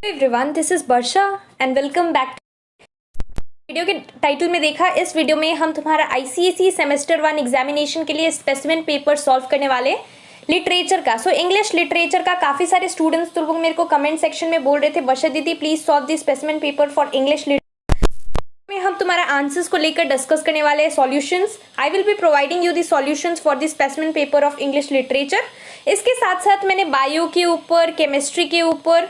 Everyone, this is Varsha and welcome back. Video के title में देखा, इस वीडियो में हम तुम्हारा आईसीएसई सेमेस्टर 1 एग्जामिनेशन के लिए स्पेसिमेन पेपर सॉल्व करने वाले लिटरेचर का। इंग्लिश लिटरेचर का काफ़ी सारे स्टूडेंट्स तो मेरे को कमेंट सेक्शन में बोल रहे थे, वर्षा दीदी please solve the specimen paper for English में हम तुम्हारा आंसर्स को लेकर डिस्कस करने वाले हैं, solutions. I will be providing you the solutions for the specimen paper of English literature. इसके साथ साथ मैंने बायो के ऊपर, केमिस्ट्री के ऊपर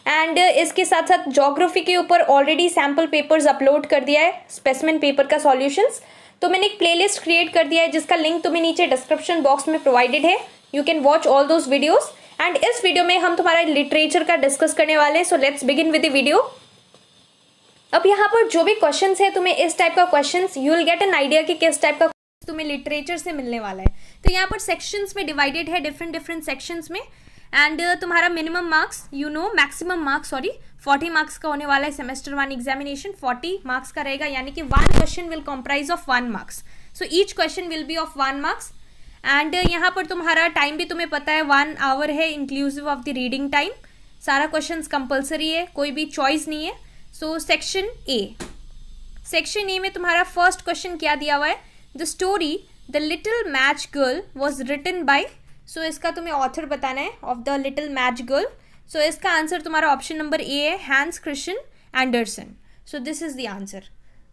एंड इसके साथ साथ ज्योग्राफी के ऊपर ऑलरेडी सैम्पल पेपर्स अपलोड कर दिया है, स्पेसिमेन पेपर का सॉल्यूशंस। तो मैंने एक प्लेलिस्ट क्रिएट कर दिया है जिसका लिंक तुम्हें नीचे डिस्क्रिप्शन बॉक्स में प्रोवाइडेड है। You can watch all those videos and इस वीडियो में हम तुम्हारा लिटरेचर का डिस्कस करने वाले हैं। So let's begin with the video. अब यहाँ पर जो भी क्वेश्चन है, तुम्हें इस टाइप का question, you will get an idea कि किस टाइप का तुम्हें लिटरेचर से मिलने वाला है। तो यहाँ पर सेक्शंस में डिवाइडेड है, डिफरेंट सेक्शंस में। एंड तुम्हारा minimum marks, maximum marks 40 marks का होने वाला है। सेमेस्टर 1 एग्जामिनेशन 40 मार्क्स का रहेगा, यानी कि 1 question will comprise of 1 marks. So each question will be of 1 marks. And यहाँ पर तुम्हारा टाइम भी तुम्हें पता है 1 आवर है, inclusive of the reading time. सारा क्वेश्चन कंपल्सरी है, कोई भी चॉइस नहीं है। सो सेक्शन ए में तुम्हारा फर्स्ट क्वेश्चन क्या दिया हुआ है? The story the little match girl was written by. So इसका तुम्हें ऑथर बताना है of the little match girl. So इसका आंसर तुम्हारा ऑप्शन नंबर ए है, Hans Christian Andersen. So this is the answer.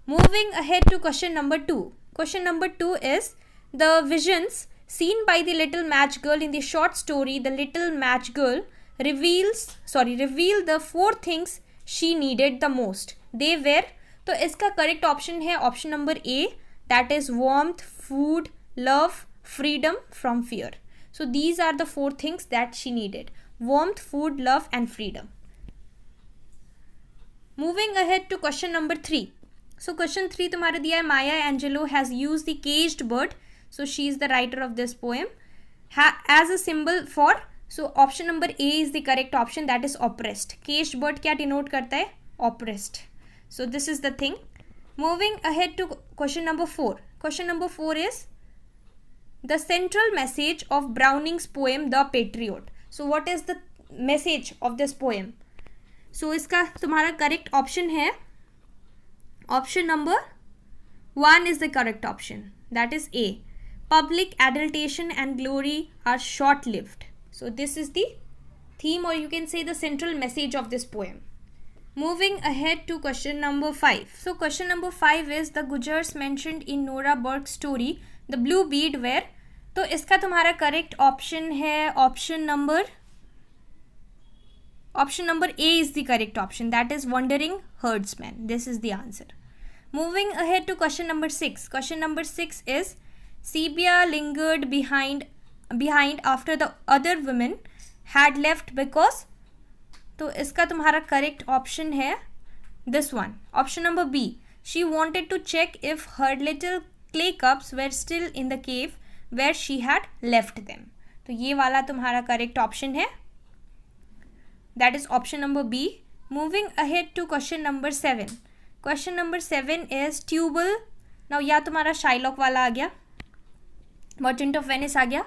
Moving ahead to question number 2. Question number 2 is the visions seen by the little match girl in the short story the little match girl reveal the 4 things she needed the most. They were, तो इसका correct option है option number A, that is warmth, food, love, freedom from fear. So these are the 4 things that she needed: warmth, food, love and freedom. Moving ahead to question number 3. So question 3 तुम्हारा दिया है, Maya Angelou has used the caged bird, so she is the writer of this poem, as a symbol for. So option number A is the correct option, that is oppressed. Caged bird क्या denote करता है? Oppressed. So this is the thing. Moving ahead to question number 4. Question number 4 is the central message of Browning's poem The Patriot. So what is the message of this poem? So इसका तुम्हारा correct option है option number 1 is the correct option, that is A. Public adulation and glory are short-lived. So this is the theme, or you can say the central message of this poem. Moving ahead to question number 5. So question number 5 is the Gujars mentioned in Nora Burke's story The Blue Bead were. तो इसका तुम्हारा correct option है option number A is the correct option, that is wandering herdsman. This is the answer. Moving ahead to question number 6. Question number 6 is Sebia lingered behind after the other women had left because. तो इसका तुम्हारा correct option है this one, option number B. She wanted to check if her little clay cups were still in the cave where she had left them. तो ये वाला तुम्हारा correct option है, that is option number B. Moving ahead to question number 7. Question number 7 is ट्यूबल. Now या तुम्हारा Shylock वाला आ गया, मर्चेंट ऑफ वेनिस आ गया.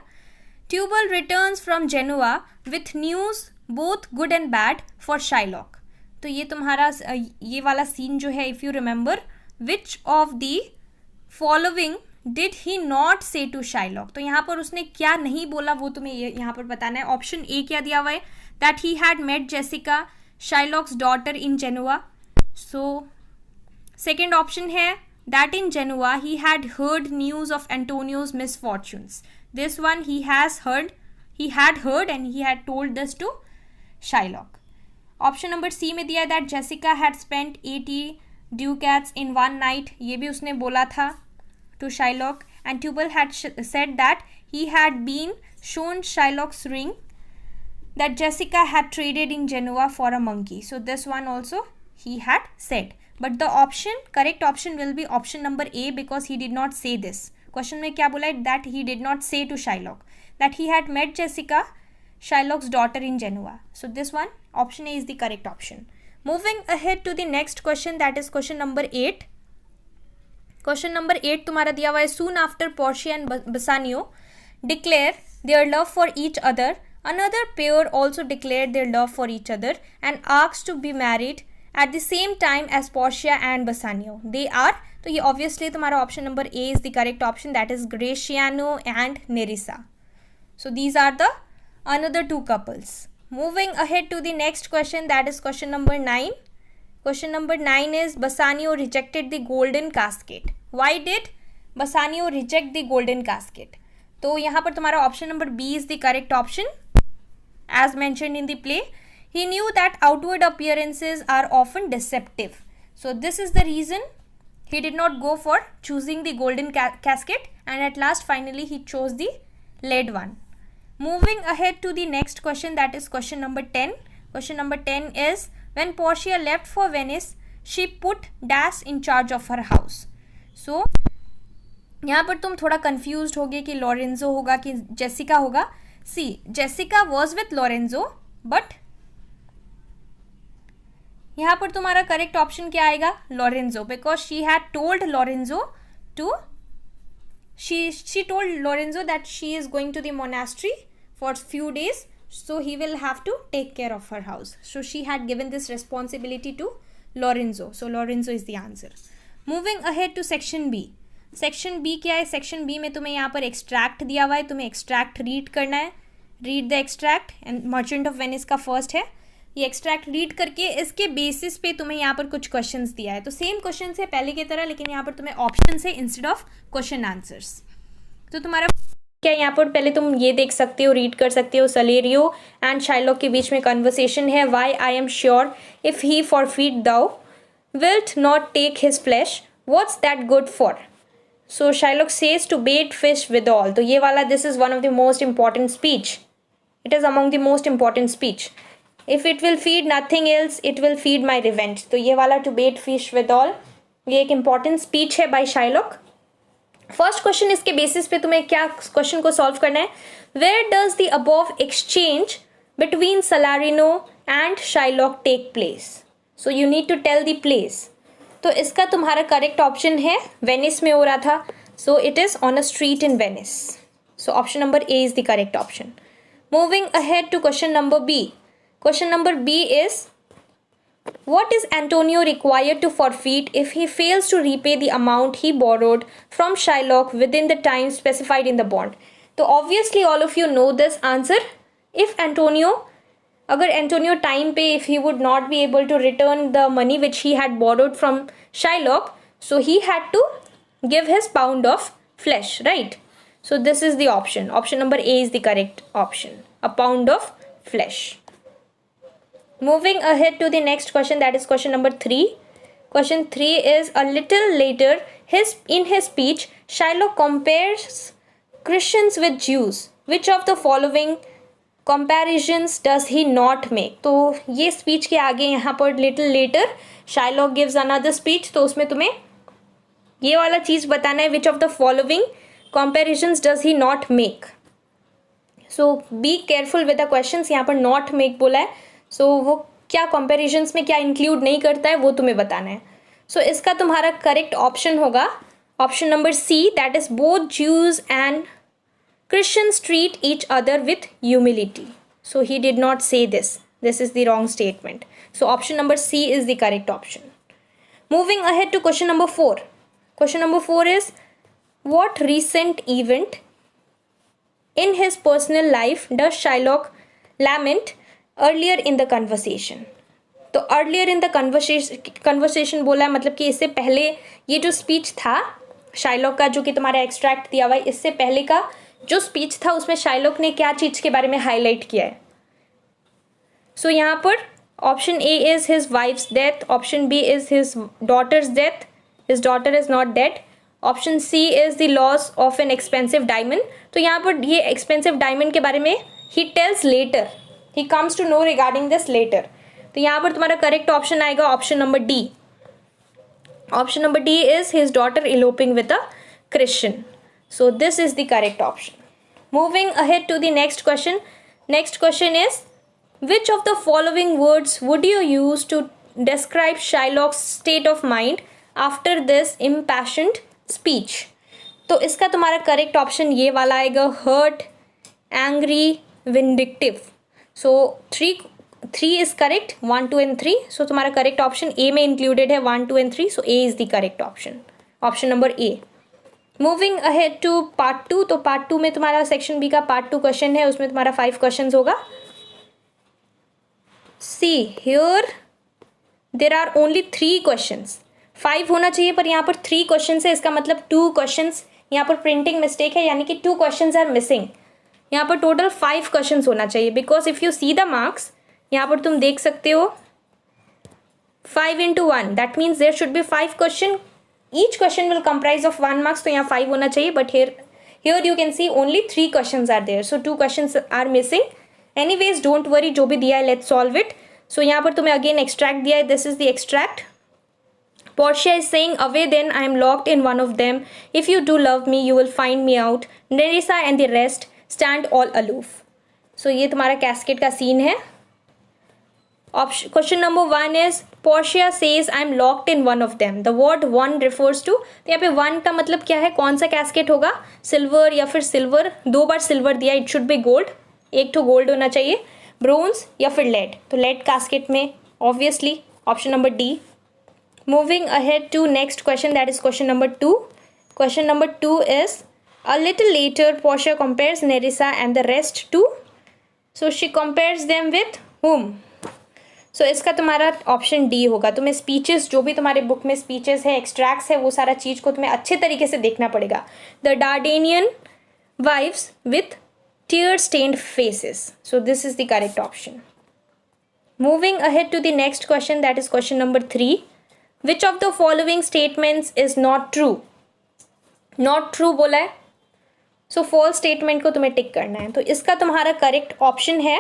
Tubal returns from Genoa with news both good and bad for Shylock. तो ये तुम्हारा ये वाला सीन जो है, if you remember, which of the following did he not say to Shylock. तो यहाँ पर उसने क्या नहीं बोला वो तुम्हें यहाँ पर बताना है. ऑप्शन ए क्या दिया हुआ है, that he had met Jessica Shylock's daughter in Genoa. So second option है that in Genoa he had heard news of Antonio's misfortunes. This one he had heard and he had told this to Shylock. Option number C में दिया that Jessica had spent 80 ducats in one night. ये भी उसने बोला था to Shylock. And Tubal had said that he had been shown Shylock's ring that Jessica had traded in Genoa for a monkey. So this one also he had said. But the correct option will be option number A because he did not say this. Question में क्या बोला है, that he did not say to Shylock that he had met Jessica, Shylock's daughter in Genoa. So this one, option A is the correct option. Moving ahead to the next question, that is question number 8. Question number 8 तुम्हारा दिया हुआ है, soon after Portia and Bassanio declare their love for each other, Another pair also declared their love for each other and asked to be married at the same time as Portia and Bassanio. They are, तो ये obviously तुम्हारा option number A is the correct option, that is Gratiano and Nerissa. So these are the another two couples. Moving ahead to the next question, that is question number 9. Question number 9 is Bassanio rejected the golden casket. Why did Bassanio reject the golden casket? तो यहाँ पर तुम्हारा option number B is the correct option. As mentioned in the play, he knew that outward appearances are often deceptive. So this is the reason he did not go for choosing the golden casket, and at last finally he chose the lead one. Moving ahead to the next question, that is question number 10. Question number 10 is when Portia left for Venice, she put Dash in charge of her house. So यहाँ पर तुम थोड़ा confused होगे कि Lorenzo होगा कि Jessica होगा. C Jessica was with Lorenzo, but यहाँ पर तुम्हारा करेक्ट ऑप्शन क्या आएगा? Lorenzo, because she had told Lorenzo to she told Lorenzo that she is going to the monastery for few days, so he will have to take care of her house. So she had given this responsibility to Lorenzo. So Lorenzo is the answer. Moving ahead to section B. Section B क्या है? Section B में तुम्हें यहाँ पर extract दिया हुआ है, तुम्हें एक्सट्रैक्ट रीड करना है. Read the extract, and merchant of Venice का फर्स्ट है. ये एक्सट्रैक्ट रीड करके इसके बेसिस पे तुम्हें यहाँ पर कुछ क्वेश्चंस दिया है. तो सेम क्वेश्चन है पहले की तरह, लेकिन यहाँ पर तुम्हें ऑप्शन है इंस्टेड ऑफ क्वेश्चन आंसर्स. तो तुम्हारा क्या यहाँ पर पहले तुम ये देख सकते हो, रीड कर सकते हो. सलेरियो एंड शाइलॉक के बीच में कन्वर्सेशन है. Why I am sure if he forfeit thou wilt not take his flesh, what's that good for? So Shylock says to bait fish withal. तो ये वाला, this is one of the most important speech. It is among the most important speech. If it will feed nothing else, it will feed my revenge. तो ये वाला to bait fish withal, ये एक important speech है by Shylock. First question, इसके basis पे तुम्हें क्या question को solve करना है? Where does the above exchange between Salarino and Shylock take place? So you need to tell the place. तो इसका तुम्हारा करेक्ट ऑप्शन है वेनिस में हो रहा था. So it is on a street in Venice. So option number A is the correct option. Moving ahead to question number B. Question number B is what is Antonio required to forfeit if he fails to repay the amount he borrowed from Shylock within the time specified in the bond? तो obviously all of you know this answer. If Antonio, अगर Antonio time पे if he would not be able to return the money which he had borrowed from Shylock, so he had to give his pound of flesh, right? So this is the option. Option number A is the correct option. A pound of flesh. Moving ahead to the next question, that is question number 3. Question 3 is a little later, in his speech, Shylock compares Christians with Jews. Which of the following comparisons does he not make? तो ये speech के आगे यहाँ पर little letter Shylock gives another speech, तो उसमें तुम्हें ये वाला चीज़ बताना है. विच of the following comparisons does he not make? So be careful with the questions. यहाँ पर नॉट मेक बोला है, सो वो क्या कंपेरिजन्स में क्या इंक्लूड नहीं करता है वो तुम्हें बताना है. सो इसका तुम्हारा करेक्ट ऑप्शन होगा option number C, that is both Jews and Christians treat each other with humility. So he did not say this. This is the wrong statement. So option number C is the correct option. Moving ahead to question number 4. Question number 4 is what recent event in his personal life does Shylock lament earlier in the conversation? तो earlier in the conversation बोला है, मतलब कि इससे पहले ये जो speech था शाइलॉक का, जो कि तुम्हारा एक्सट्रैक्ट दिया हुआ है, इससे पहले का जो स्पीच था उसमें शाइलॉक ने क्या चीज़ के बारे में हाईलाइट किया है. सो यहाँ पर option A is his wife's death, option B is his daughter's death, his daughter is not dead, option C is the loss of an expensive diamond. तो यहाँ पर ये एक्सपेंसिव डायमंड के बारे में he tells later, he comes to know regarding this letter. तो यहाँ पर तुम्हारा करेक्ट ऑप्शन आएगा option number D. Option number D is his daughter eloping with a Christian. So this is the correct option. Moving ahead to the next question. Next question is which of the following words would you use to describe Shylock's state of mind after this impassioned speech? तो इसका तुम्हारा correct option ये वाला आएगा, hurt, angry, vindictive. So three is correct, 1, 2 and 3। सो तुम्हारा correct option A में included है 1, 2 and 3। So A is the correct option, option number A. Moving ahead to part 2। तो पार्ट 2 में तुम्हारा सेक्शन बी का पार्ट 2 क्वेश्चन है, उसमें तुम्हारा 5 क्वेश्चन होगा। See here there are only 3 questions. 5 होना चाहिए पर यहाँ पर 3 क्वेश्चंस है, इसका मतलब 2 क्वेश्चंस यहाँ पर प्रिंटिंग मिस्टेक है, यानी कि 2 क्वेश्चंस आर मिसिंग। यहाँ पर टोटल 5 क्वेश्चंस होना चाहिए, because if you see the marks यहाँ पर तुम देख सकते हो 5 into 1, that means there should be 5 question, each question will comprise of 1 marks. तो यहाँ 5 होना चाहिए, but here you can see only 3 questions are there, so 2 questions are missing. Anyways don't worry, जो भी दिया है लेट्स सॉल्व इट। सो यहाँ पर तुम्हें अगेन एक्सट्रैक्ट दिया है, this is the extract. Portia is saying, away then, I am locked in one of them. If you do love me, you will find me out. Nerissa and the rest stand all aloof. So ये तुम्हारा casket का scene है। Question number 1 is, Portia says, I am locked in one of them. The word one refers to, तो यहाँ पे one का मतलब क्या है, कौन सा कैस्केट होगा, सिल्वर या फिर सिल्वर, 2 बार सिल्वर दिया, इट शुड बी गोल्ड, एक तो गोल्ड होना चाहिए, ब्रोंज या फिर लेड, तो लेड कैस्केट में obviously option number D. Moving ahead to next question, that is question number 2. Question number 2 is, a little later Portia compares Nerissa and the rest to, so she compares them with whom? So इसका तुम्हारा option D होगा। तुम्हें speeches, जो भी तुम्हारे book में speeches है, extracts है, वो सारा चीज़ को तुम्हें अच्छे तरीके से देखना पड़ेगा। The Dardanian wives with tear stained faces, so this is the correct option. Moving ahead to the next question, that is question number 3. Which of the following statements is not true? Not true बोला है, so false statement को तुम्हें टिक करना है। तो इसका तुम्हारा correct option है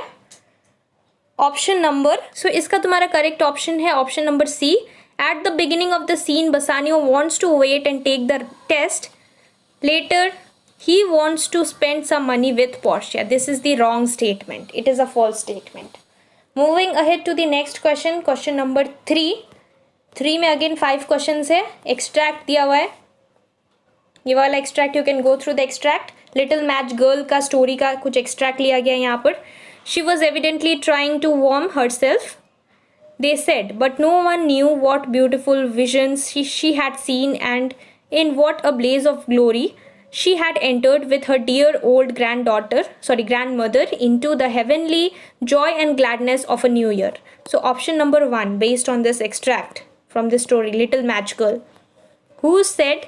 ऑप्शन नंबर, सो इसका तुम्हारा करेक्ट ऑप्शन है option number C. At the beginning of the scene Bassanio wants to wait and take the test, later he wants to spend some money with Portia. This is the wrong statement, it is a false statement. Moving ahead to the next question, question number 3 में again 5 question है। Extract दिया हुआ है, ये वाला extract, you can go through the extract. Little match girl का story का कुछ एक्सट्रैक्ट लिया गया है यहाँ पर। She was evidently trying to warm herself, they said, but no one knew what beautiful visions she had seen and in what a blaze of glory she had entered with her dear old grandmother into the heavenly joy and gladness of a new year. So option number 1 based on this extract from the story Little Match Girl, who said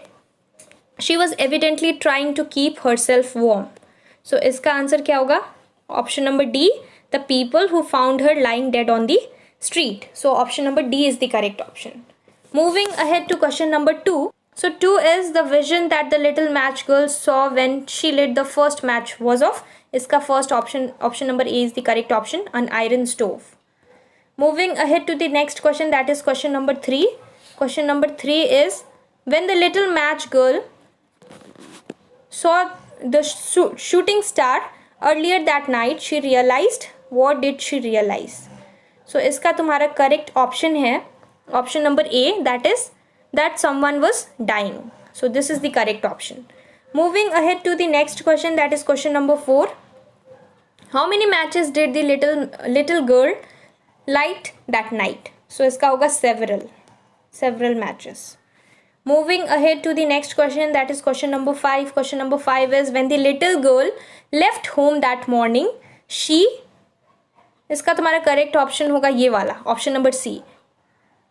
she was evidently trying to keep herself warm. So इसका answer क्या होगा, option number D, the people who found her lying dead on the street. So option number D is the correct option. Moving ahead to question number 2. So 2 is the vision that the little match girl saw when she lit the first match was of, इसका first option number A is the correct option, an iron stove. Moving ahead to the next question, that is question number 3. Question number 3 is, when the little match girl saw the shooting star earlier that night, she realized, what did she realize? So इसका तुम्हारा correct option है option number A, that someone was dying. So this is the correct option. Moving ahead to the next question, that is question number 4. How many matches did the little girl light that night? So iska hoga several matches. Moving ahead to the next question, that is question number 5. Question number 5 is, when the little girl left home that morning, she, iska tumhara correct option hoga ye wala, option number C,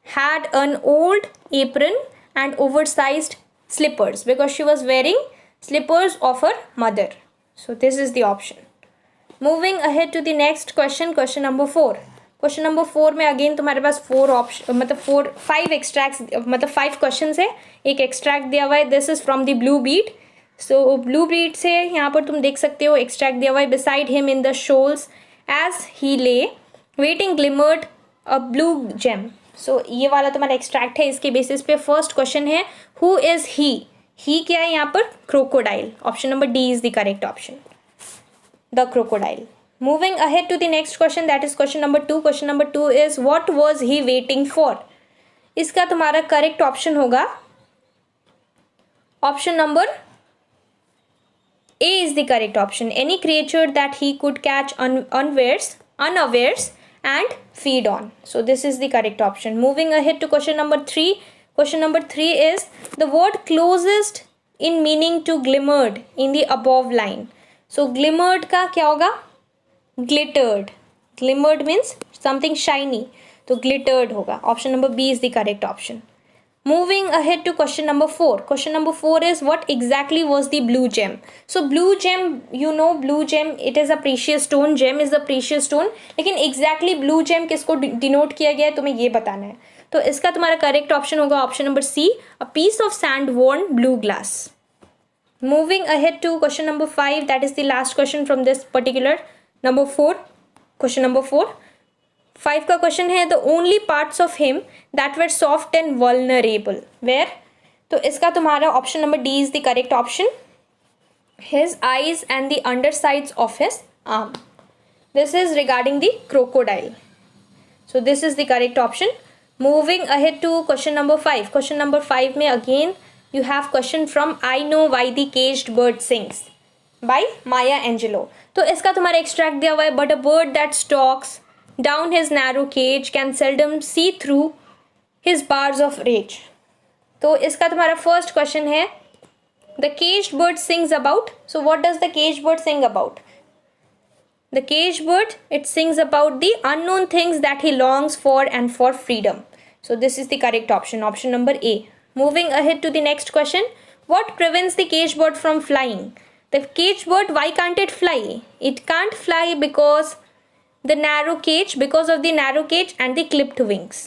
had an old apron and oversized slippers, because she was wearing slippers of her mother. So this is the option. Moving ahead to the next question, question number 4. Question number 4 में again तुम्हारे पास 4 option, मतलब 5 extracts, मतलब 5 questions है, एक extract दिया हुआ है, this is from the blue bead. So blue bead से यहाँ पर तुम देख सकते हो एक्सट्रैक्ट दिया हुआ है, beside him in the shoals as he lay waiting glimmered a blue gem. So ये वाला तुम्हारा एक्सट्रैक्ट है, इसके बेसिस पे फर्स्ट क्वेश्चन है, हु इज ही क्या है यहाँ पर, crocodile. Option number D is the correct option, the crocodile. Moving ahead to the next question, that is question number 2. Question number 2 is, what was he waiting for? इसका तुम्हारा correct option होगा option number A is the correct option. Any creature that he could catch unawares and feed on. So this is the correct option. Moving ahead to question number 3. Question number 3 is the word closest in meaning to glimmered in the above line. So glimmered का क्या होगा? Glittered. Glimmered means something shiny. तो glittered होगा. Option number B is the correct option. Moving ahead to question number 4. Question number 4 is what exactly was the blue gem? So blue gem, you know blue gem, it is a precious stone. Gem is a precious stone. लेकिन exactly blue gem किसको denote किया गया है तुम्हें ये बताना है. तो इसका तुम्हारा correct option होगा option number C, a piece of sand worn blue glass. Moving ahead to question number 5, that is the last question from this particular number 4. Question number 4. 5 का क्वेश्चन है the only parts of him that were soft and vulnerable were. तो इसका तुम्हारा option number D is the correct option. His eyes and the undersides of his arm. This is regarding the crocodile. So this is the correct option. Moving ahead to question number 5. Question number 5 में again you have question from I know why the caged bird sings by Maya Angelo. तो इसका तुम्हारा extract दिया हुआ है but a bird that stocks down his narrow cage can seldom see through his bars of rage. तो इसका तुम्हारा first question है the caged bird sings about. So what does the caged bird sing about? The caged bird, it sings about the unknown things that he longs for and for freedom. So this is the correct option, option number A. Moving ahead to the next question, what prevents the caged bird from flying? The caged bird, why can't it fly? It can't fly because of the narrow cage and the clipped wings.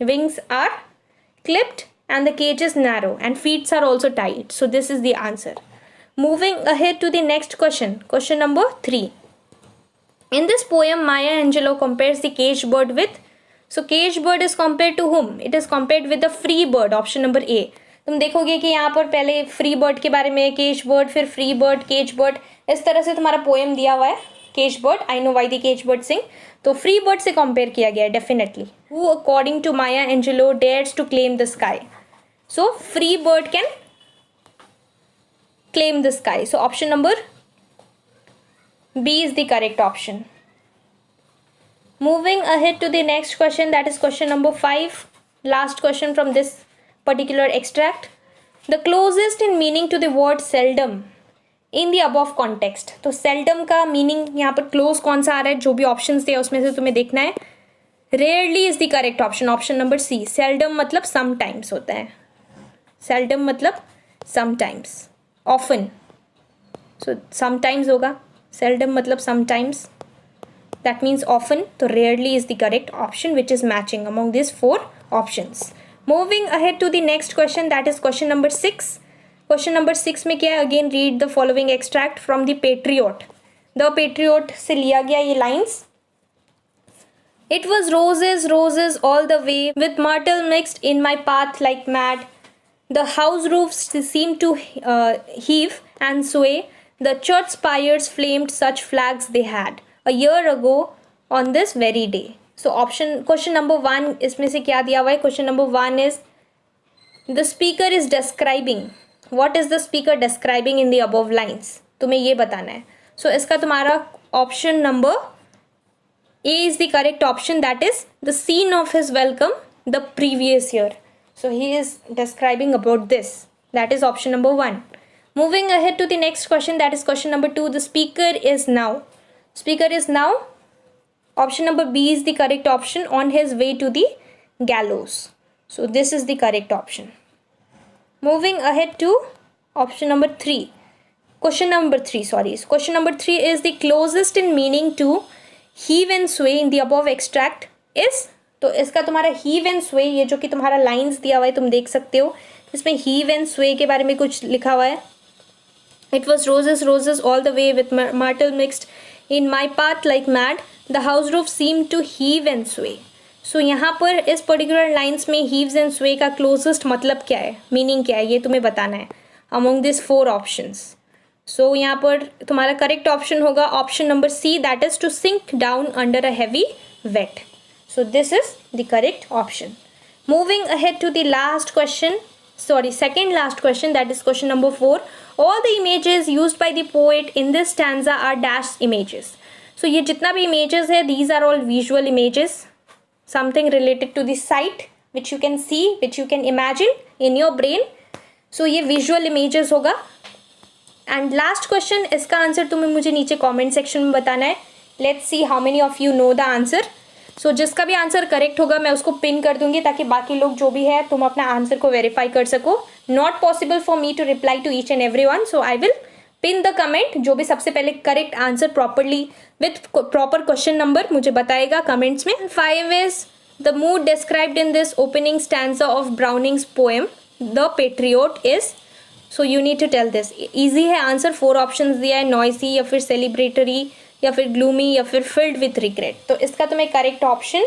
Wings are clipped and the cage is narrow and feet are also tight. So this is the answer. Moving ahead to the next question. Question number 3. In this poem, Maya Angelou compares the caged bird with. So caged bird is compared to whom? It is compared with the free bird. Option number A. तुम देखोगे कि यहाँ पर पहले free bird के बारे में cage bird, फिर फ्री बर्ड, केज बर्ड, इस तरह से तुम्हारा पोएम दिया हुआ है. Cage bird, I know why the cage bird sing. तो फ्री बर्ड से कंपेयर किया गया है definitely. Who according to Maya Angelou dares to claim the sky. So free bird can claim the sky. So option number B is the correct option. Moving ahead to the next question, that is question number 5. Last question from this particular extract. The closest in meaning to the word seldom in the above context. तो seldom का meaning यहाँ पर close कौन सा आ रहा है, जो भी options दिया उसमें से तुम्हें देखना है. Rarely is the correct option, option number C. Seldom मतलब sometimes होता है. Seldom मतलब sometimes. Often. So sometimes होगा. Seldom मतलब sometimes. That means often. तो rarely is the correct option which is matching among these 4 options. Moving ahead to the next question, that is question number 6. Question number 6 में क्या है? Again read the following extract from the Patriot. The Patriot से लिया गया ये lines. It was roses, roses all the way, with myrtle mixed in my path like mad. The house roofs seemed to heave and sway. The church spires flamed, such flags they had a year ago on this very day. So question number 1 इसमें से क्या दिया हुआ है? Question number 1 is the speaker is describing. What is the speaker describing in the above lines? तुम्हें ये बताना है. So इसका तुम्हारा option number A is the correct option, that is the scene of his welcome the previous year. So he is describing about this. That is option number 1. Moving ahead to the next question, that is question number 2. The speaker is now. Speaker is now. Option number B is the correct option, on his way to the gallows. So this is the correct option. Moving ahead to option number 3. Question number 3 is the closest in meaning to heave and sway in the above extract is. तो इसका तुम्हारा heave and sway, ये जो कि तुम्हारा lines दिया हुआ है तुम देख सकते हो, इसमें heave and sway के बारे में कुछ लिखा हुआ है. It was roses, roses all the way, with myrtle mixed in my path like mad. The house roof seemed to heave and sway. So यहाँ पर इस particular lines में heaves and sway का closest मतलब क्या है, meaning क्या है, ये तुम्हें बताना है among these 4 options. So यहाँ पर तुम्हारा correct option होगा option number C, that is to sink down under a heavy wet. So this is the correct option. Moving ahead to the second last question, that is question number 4. All the images used by the poet in this stanza are dash images. So ये जितना भी images है, these are all visual images, something related to this sight which you can see, which you can imagine in your brain. So ये visual images होगा। And last question, इसका answer तुम्हें मुझे नीचे कमेंट सेक्शन में बताना है। Let's see how many of you know the answer. सो जिसका भी आंसर करेक्ट होगा मैं उसको पिन कर दूंगी, ताकि बाकी लोग जो भी है तुम अपना आंसर को वेरीफाई कर सको। Not possible for me to reply to each and every one, so I will pin the comment. जो भी सबसे पहले correct answer properly with proper question number मुझे बताएगा कमेंट्स में। 5 is the mood described in this opening stanza of Browning's poem the Patriot is. So you need to tell this. Easy है answer, 4 options दिया है, noisy या फिर celebratory या फिर ग्लूमी या फिर फिल्ड विथ रिग्रेट। तो इसका तुम्हें करेक्ट ऑप्शन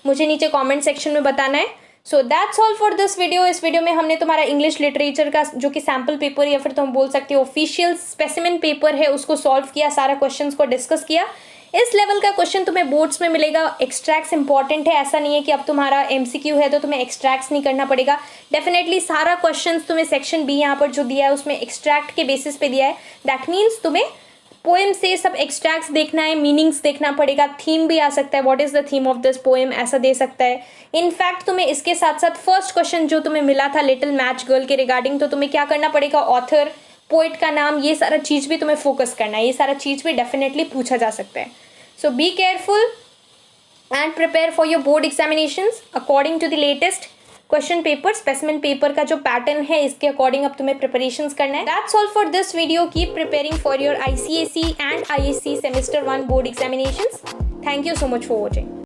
मुझे नीचे कमेंट सेक्शन में बताना है। So that's all for this video. इस वीडियो में हमने तुम्हारा इंग्लिश लिटरेचर का जो कि सैम्पल पेपर या फिर तुम बोल सकते हो ऑफिशियल स्पेसिमेन पेपर है, उसको सॉल्व किया, सारा क्वेश्चंस को डिस्कस किया। इस लेवल का क्वेश्चन तुम्हें बोर्ड्स में मिलेगा। एक्सट्रैक्ट्स इंपॉर्टेंट है, ऐसा नहीं है कि अब तुम्हारा एमसीक्यू है तो तुम्हें एक्सट्रैक्ट्स नहीं करना पड़ेगा। डेफिनेटली सारा क्वेश्चंस तुम्हें सेक्शन बी यहाँ पर जो दिया है उसमें एक्सट्रैक्ट के बेसिस पे दिया है। दैट मीन्स तुम्हें पोएम से सब एक्सट्रैक्ट्स देखना है, मीनिंग्स देखना पड़ेगा, थीम भी आ सकता है, what is the theme of this poem ऐसा दे सकता है। इनफैक्ट तुम्हें इसके साथ साथ फर्स्ट क्वेश्चन जो तुम्हें मिला था लिटिल मैच गर्ल के रिगार्डिंग, तो तुम्हें क्या करना पड़ेगा, ऑथर, पोएट का नाम, ये सारा चीज़ भी तुम्हें फोकस करना है। ये सारा चीज़ भी डेफिनेटली पूछा जा सकता है। So be careful and prepare for your board examinations according to the latest question paper. Specimen paper का जो पैटर्न है इसके अकॉर्डिंग अब तुम्हें प्रिपरेशंस करना है। That's all for this video. Keep preparing for your ICSE and ISC semester 1 board examinations. Thank you so much for watching.